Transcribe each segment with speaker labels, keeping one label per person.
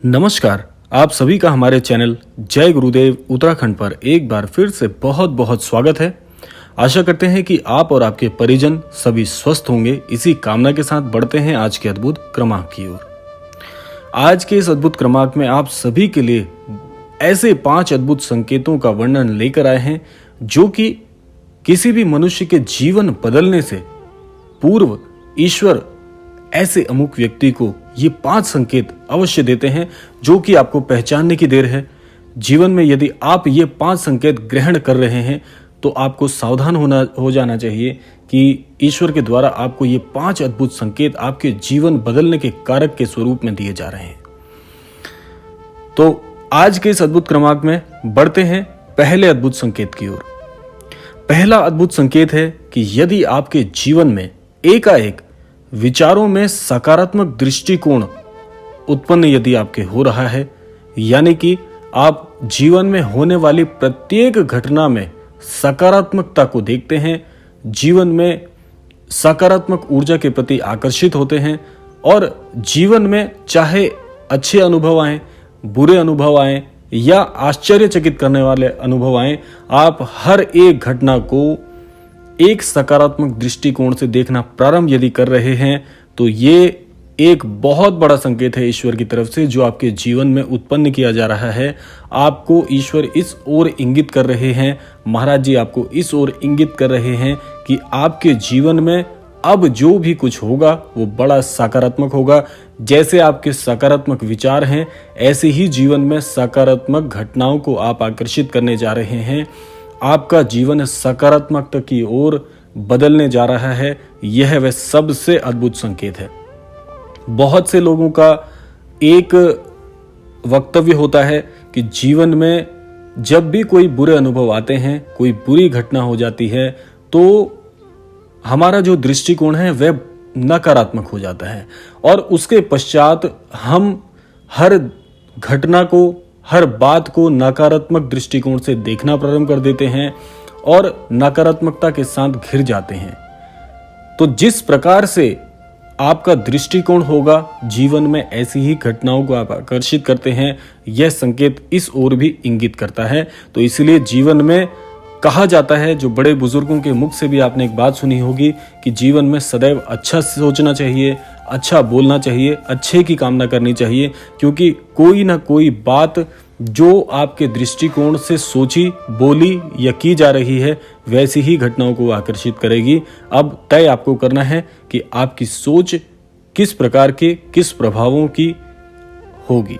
Speaker 1: नमस्कार। आप सभी का हमारे चैनल जय गुरुदेव उत्तराखंड पर एक बार फिर से बहुत बहुत स्वागत है। आशा करते हैं कि आप और आपके परिजन सभी स्वस्थ होंगे। इसी कामना के साथ बढ़ते हैं आज के अद्भुत क्रमांक की ओर। आज के इस अद्भुत क्रमांक में आप सभी के लिए ऐसे 5 अद्भुत संकेतों का वर्णन लेकर आए हैं जो कि किसी भी मनुष्य के जीवन बदलने से पूर्व ईश्वर ऐसे अमुक व्यक्ति को ये 5 संकेत अवश्य देते हैं जो कि आपको पहचानने की देर है। जीवन में यदि आप ये 5 संकेत ग्रहण कर रहे हैं तो आपको सावधान हो जाना चाहिए कि ईश्वर के द्वारा आपको ये 5 अद्भुत संकेत आपके जीवन बदलने के कारक के स्वरूप में दिए जा रहे हैं। तो आज के इस अद्भुत क्रमांक में बढ़ते हैं पहले अद्भुत संकेत की ओर। पहला अद्भुत संकेत है कि यदि आपके जीवन में एकाएक विचारों में सकारात्मक दृष्टिकोण उत्पन्न यदि आपके हो रहा है, यानी कि आप जीवन में होने वाली प्रत्येक घटना में सकारात्मकता को देखते हैं, जीवन में सकारात्मक ऊर्जा के प्रति आकर्षित होते हैं और जीवन में चाहे अच्छे अनुभव आए, बुरे अनुभव आए या आश्चर्यचकित करने वाले अनुभव आए, आप हर एक घटना को एक सकारात्मक दृष्टिकोण से देखना प्रारंभ यदि कर रहे हैं तो ये एक बहुत बड़ा संकेत है ईश्वर की तरफ से जो आपके जीवन में उत्पन्न किया जा रहा है। आपको ईश्वर इस ओर इंगित कर रहे हैं, महाराज जी आपको इस ओर इंगित कर रहे हैं कि आपके जीवन में अब जो भी कुछ होगा वो बड़ा सकारात्मक होगा। जैसे आपके सकारात्मक विचार हैं ऐसे ही जीवन में सकारात्मक घटनाओं को आप आकर्षित करने जा रहे हैं। आपका जीवन सकारात्मकता की ओर बदलने जा रहा है। यह वह सबसे अद्भुत संकेत है। बहुत से लोगों का एक वक्तव्य होता है कि जीवन में जब भी कोई बुरे अनुभव आते हैं, कोई बुरी घटना हो जाती है तो हमारा जो दृष्टिकोण है वह नकारात्मक हो जाता है और उसके पश्चात हम हर घटना को, हर बात को नकारात्मक दृष्टिकोण से देखना प्रारंभ कर देते हैं और नकारात्मकता के साथ घिर जाते हैं। तो जिस प्रकार से आपका दृष्टिकोण होगा जीवन में ऐसी ही घटनाओं को आप आकर्षित करते हैं, यह संकेत इस ओर भी इंगित करता है। तो इसलिए जीवन में कहा जाता है, जो बड़े बुजुर्गों के मुख से भी आपने एक बात सुनी होगी कि जीवन में सदैव अच्छा सोचना चाहिए, अच्छा बोलना चाहिए, अच्छे की कामना करनी चाहिए, क्योंकि कोई ना कोई बात जो आपके दृष्टिकोण से सोची, बोली या की जा रही है वैसी ही घटनाओं को आकर्षित करेगी। अब तय आपको करना है कि आपकी सोच किस प्रकार के, किस प्रभावों की होगी।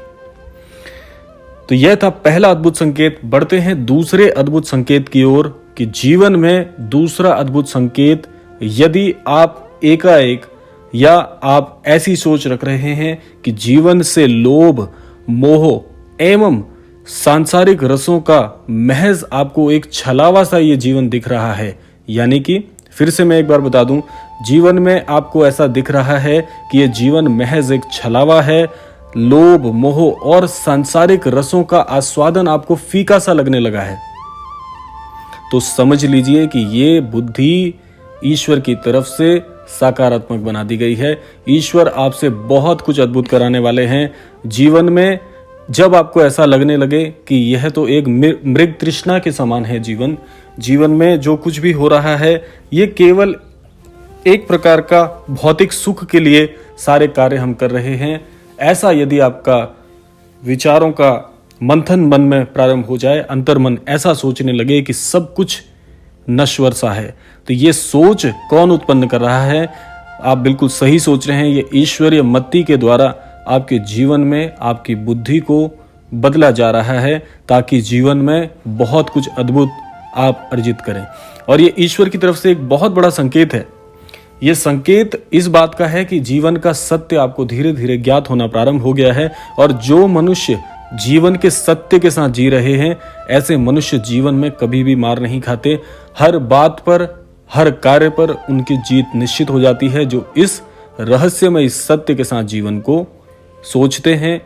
Speaker 1: तो यह था पहला अद्भुत संकेत। बढ़ते हैं दूसरे अद्भुत संकेत की ओर कि जीवन में दूसरा अद्भुत संकेत, यदि आप एकाएक या आप ऐसी सोच रख रहे हैं कि जीवन से लोभ, मोह एवं सांसारिक रसों का महज आपको एक छलावा सा ये जीवन दिख रहा है, यानी कि फिर से मैं एक बार बता दूं, जीवन में आपको ऐसा दिख रहा है कि ये जीवन महज एक छलावा है, लोभ, मोह और सांसारिक रसों का आस्वादन आपको फीका सा लगने लगा है, तो समझ लीजिए कि ये बुद्धि ईश्वर की तरफ से सकारात्मक बना दी गई है। ईश्वर आपसे बहुत कुछ अद्भुत कराने वाले हैं। जीवन में जब आपको ऐसा लगने लगे कि यह तो एक मृग तृष्णा के समान है, जीवन में जो कुछ भी हो रहा है ये केवल एक प्रकार का भौतिक सुख के लिए सारे कार्य हम कर रहे हैं, ऐसा यदि आपका विचारों का मंथन मन में प्रारंभ हो जाए, अंतर्मन ऐसा सोचने लगे कि सब कुछ नश्वर सा है, तो ये सोच कौन उत्पन्न कर रहा है? आप बिल्कुल सही सोच रहे हैं। ये ईश्वरीय मत्ती के द्वारा आपके जीवन में आपकी बुद्धि को बदला जा रहा है ताकि जीवन में बहुत कुछ अद्भुत आप अर्जित करें। और ये ईश्वर की तरफ से एक बहुत बड़ा संकेत है। ये संकेत इस बात का है कि जीवन का सत्य आपको धीरे धीरे ज्ञात होना प्रारंभ हो गया है और जो मनुष्य जीवन के सत्य के साथ जी रहे हैं ऐसे मनुष्य जीवन में कभी भी मार नहीं खाते। हर बात पर, हर कार्य पर उनकी जीत निश्चित हो जाती है जो इस रहस्यमय सत्य के साथ जीवन को सोचते हैं,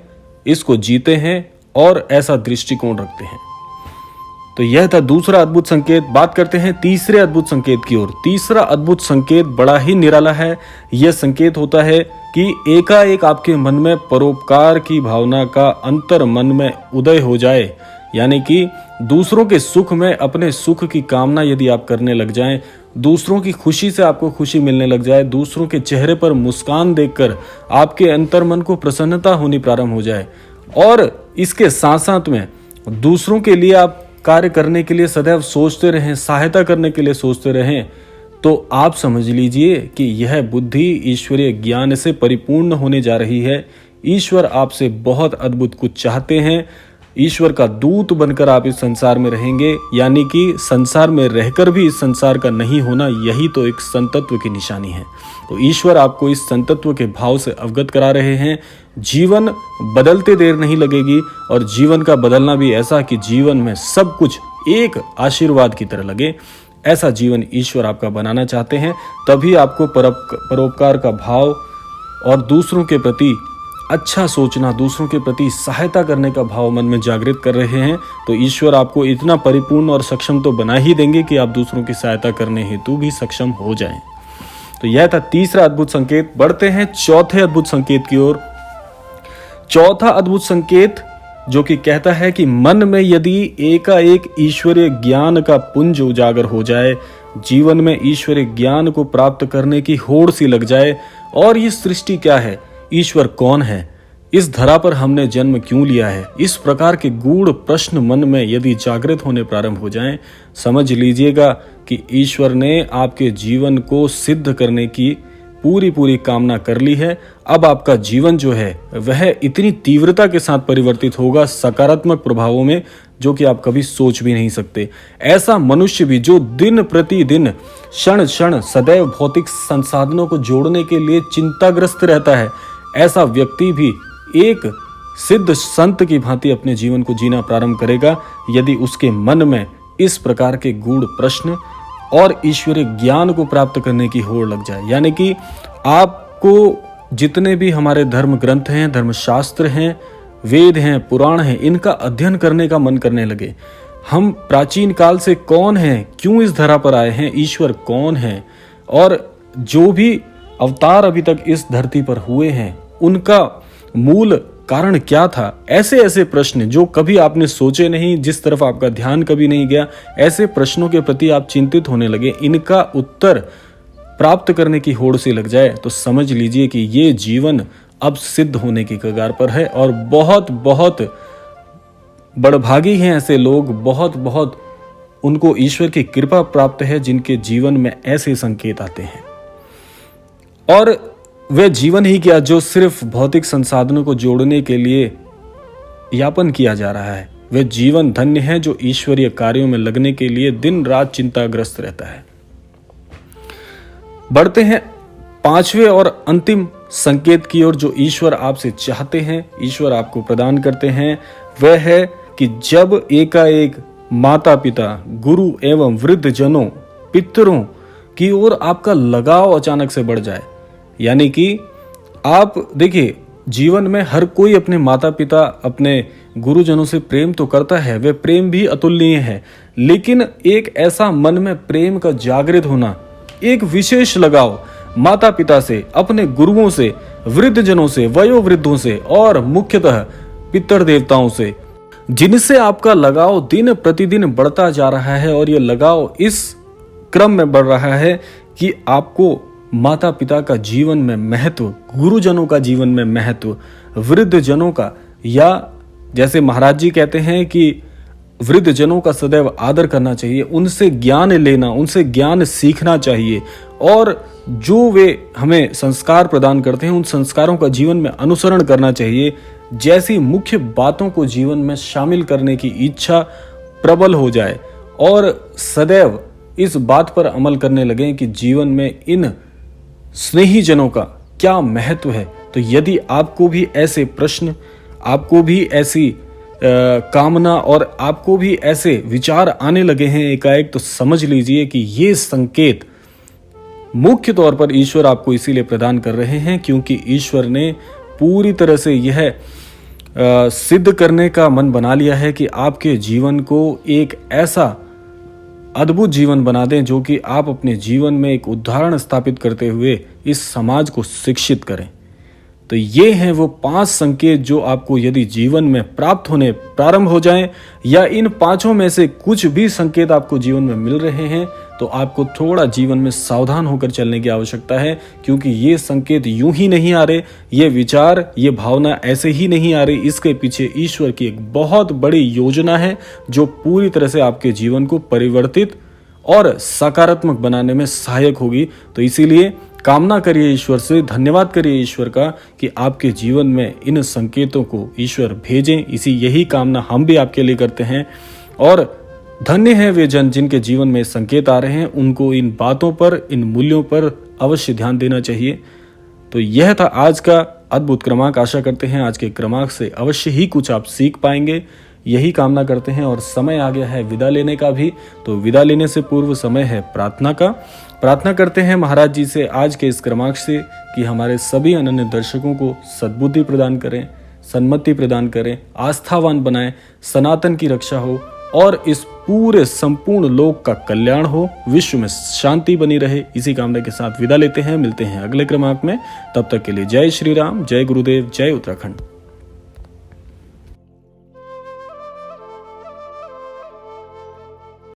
Speaker 1: इसको जीते हैं और ऐसा दृष्टिकोण रखते हैं। तो यह था दूसरा अद्भुत संकेत। बात करते हैं तीसरे अद्भुत संकेत की ओर। तीसरा अद्भुत संकेत बड़ा ही निराला है। यह संकेत होता है कि एकाएक आपके मन में परोपकार की भावना का अंतर मन में उदय हो जाए, यानी कि दूसरों के सुख में अपने सुख की कामना यदि आप करने लग जाएं, दूसरों की खुशी से आपको खुशी मिलने लग जाए, दूसरों के चेहरे पर मुस्कान देखकर आपके अंतर्मन को प्रसन्नता होनी प्रारंभ हो जाए, और इसके साथ साथ में दूसरों के लिए आप कार्य करने के लिए सदैव सोचते रहें, सहायता करने के लिए सोचते रहें, तो आप समझ लीजिए कि यह बुद्धि ईश्वरीय ज्ञान से परिपूर्ण होने जा रही है। ईश्वर आपसे बहुत अद्भुत कुछ चाहते हैं। ईश्वर का दूत बनकर आप इस संसार में रहेंगे, यानी कि संसार में रहकर भी इस संसार का नहीं होना, यही तो एक संतत्व की निशानी है। तो ईश्वर आपको इस संतत्व के भाव से अवगत करा रहे हैं। जीवन बदलते देर नहीं लगेगी, और जीवन का बदलना भी ऐसा कि जीवन में सब कुछ एक आशीर्वाद की तरह लगे, ऐसा जीवन ईश्वर आपका बनाना चाहते हैं। तभी आपको परोपकार का भाव और दूसरों के प्रति अच्छा सोचना, दूसरों के प्रति सहायता करने का भाव मन में जागृत कर रहे हैं। तो ईश्वर आपको इतना परिपूर्ण और सक्षम तो बना ही देंगे कि आप दूसरों की सहायता करने हेतु भी सक्षम हो जाएं। तो यह था तीसरा अद्भुत संकेत। बढ़ते हैं चौथे अद्भुत संकेत की ओर। चौथा अद्भुत संकेत जो कि कहता है कि मन में यदि एकाएक ईश्वरीय ज्ञान का पुंज उजागर हो जाए, जीवन में ईश्वरीय ज्ञान को प्राप्त करने की होड़ सी लग जाए, और ये सृष्टि क्या है, ईश्वर कौन है, इस धरा पर हमने जन्म क्यों लिया है, इस प्रकार के गूढ़ प्रश्न मन में यदि जागृत होने प्रारंभ हो जाएं, समझ लीजिएगा कि ईश्वर ने आपके जीवन को सिद्ध करने की पूरी कामना कर ली है। अब आपका जीवन जो है वह इतनी तीव्रता के साथ परिवर्तित होगा सकारात्मक प्रभावों में, जो कि आप कभी सोच भी नहीं सकते। ऐसा मनुष्य भी जो दिन प्रतिदिन क्षण क्षण सदैव भौतिक संसाधनों को जोड़ने के लिए चिंताग्रस्त रहता है, ऐसा व्यक्ति भी एक सिद्ध संत की भांति अपने जीवन को जीना प्रारंभ करेगा, यदि उसके मन में इस प्रकार के गूढ़ प्रश्न और ईश्वरीय ज्ञान को प्राप्त करने की होड़ लग जाए। यानी कि आपको जितने भी हमारे धर्म ग्रंथ हैं, धर्मशास्त्र हैं, वेद हैं, पुराण हैं, इनका अध्ययन करने का मन करने लगे। हम प्राचीन काल से कौन हैं, क्यों इस धरा पर आए हैं, ईश्वर कौन है, और जो भी अवतार अभी तक इस धरती पर हुए हैं उनका मूल कारण क्या था, ऐसे ऐसे प्रश्न जो कभी आपने सोचे नहीं, जिस तरफ आपका ध्यान कभी नहीं गया, ऐसे प्रश्नों के प्रति आप चिंतित होने लगे, इनका उत्तर प्राप्त करने की होड़ से लग जाए, तो समझ लीजिए कि ये जीवन अब सिद्ध होने की कगार पर है। और बहुत बहुत बड़भागी हैं ऐसे लोग, बहुत बहुत उनको ईश्वर की कृपा प्राप्त है जिनके जीवन में ऐसे संकेत आते हैं। और वह जीवन ही क्या जो सिर्फ भौतिक संसाधनों को जोड़ने के लिए यापन किया जा रहा है, वह जीवन धन्य है जो ईश्वरीय कार्यों में लगने के लिए दिन रात चिंताग्रस्त रहता है। बढ़ते हैं पांचवें और अंतिम संकेत की ओर जो ईश्वर आपसे चाहते हैं, ईश्वर आपको प्रदान करते हैं, वह है कि जब एकाएक माता पिता, गुरु एवं वृद्ध जनों, पितरों की ओर आपका लगाव अचानक से बढ़ जाए। यानी कि आप देखिए, जीवन में हर कोई अपने माता पिता, अपने गुरुजनों से प्रेम तो करता है, वह प्रेम भी अतुलनीय है, लेकिन एक ऐसा मन में प्रेम का जागृत होना, एक विशेष लगाव माता पिता से, अपने गुरुओं से, वृद्ध जनों से, वयोवृद्धों से, और मुख्यतः पितर देवताओं से, जिनसे आपका लगाव दिन प्रतिदिन बढ़ता जा रहा है। और यह लगाव इस क्रम में बढ़ रहा है कि आपको माता पिता का जीवन में महत्व, गुरुजनों का जीवन में महत्व, वृद्ध जनों का, या जैसे महाराज जी कहते हैं कि वृद्ध जनों का सदैव आदर करना चाहिए, उनसे ज्ञान लेना, उनसे ज्ञान सीखना चाहिए, और जो वे हमें संस्कार प्रदान करते हैं उन संस्कारों का जीवन में अनुसरण करना चाहिए। जैसी मुख्य बातों को जीवन में शामिल करने की इच्छा प्रबल हो जाए, और सदैव इस बात पर अमल करने लगे कि जीवन में इन स्नेही जनों का क्या महत्व है। तो यदि आपको भी ऐसे प्रश्न, आपको भी ऐसी कामना और आपको भी ऐसे विचार आने लगे हैं एकाएक, तो समझ लीजिए कि ये संकेत मुख्य तौर पर ईश्वर आपको इसीलिए प्रदान कर रहे हैं क्योंकि ईश्वर ने पूरी तरह से यह सिद्ध करने का मन बना लिया है कि आपके जीवन को एक ऐसा अद्भुत जीवन बना दें जो कि आप अपने जीवन में एक उदाहरण स्थापित करते हुए इस समाज को शिक्षित करें। तो ये हैं वो 5 संकेत जो आपको यदि जीवन में प्राप्त होने प्रारंभ हो जाएं, या इन 5 में से कुछ भी संकेत आपको जीवन में मिल रहे हैं, तो आपको थोड़ा जीवन में सावधान होकर चलने की आवश्यकता है, क्योंकि ये संकेत यूं ही नहीं आ रहे, ये विचार, ये भावना ऐसे ही नहीं आ रही। इसके पीछे ईश्वर की एक बहुत बड़ी योजना है जो पूरी तरह से आपके जीवन को परिवर्तित और सकारात्मक बनाने में सहायक होगी। तो इसीलिए कामना करिए ईश्वर से, धन्यवाद करिए ईश्वर का कि आपके जीवन में इन संकेतों को ईश्वर भेजें। यही कामना हम भी आपके लिए करते हैं। और धन्य है वे जन जिनके जीवन में संकेत आ रहे हैं, उनको इन बातों पर, इन मूल्यों पर अवश्य ध्यान देना चाहिए। तो यह था आज का अद्भुत क्रमांक। आशा करते हैं आज के क्रमांक से अवश्य ही कुछ आप सीख पाएंगे, यही कामना करते हैं। और समय आ गया है विदा लेने का भी, तो विदा लेने से पूर्व समय है प्रार्थना का। प्रार्थना करते हैं महाराज जी से आज के इस क्रमांक से कि हमारे सभी अनन्य दर्शकों को सद्बुद्धि प्रदान करें, सन्मति प्रदान करें, आस्थावान बनाएं, सनातन की रक्षा हो और इस पूरे संपूर्ण लोक का कल्याण हो, विश्व में शांति बनी रहे। इसी कामना के साथ विदा लेते हैं, मिलते हैं अगले क्रमांक में। तब तक के लिए जय श्री राम, जय गुरुदेव, जय उत्तराखंड।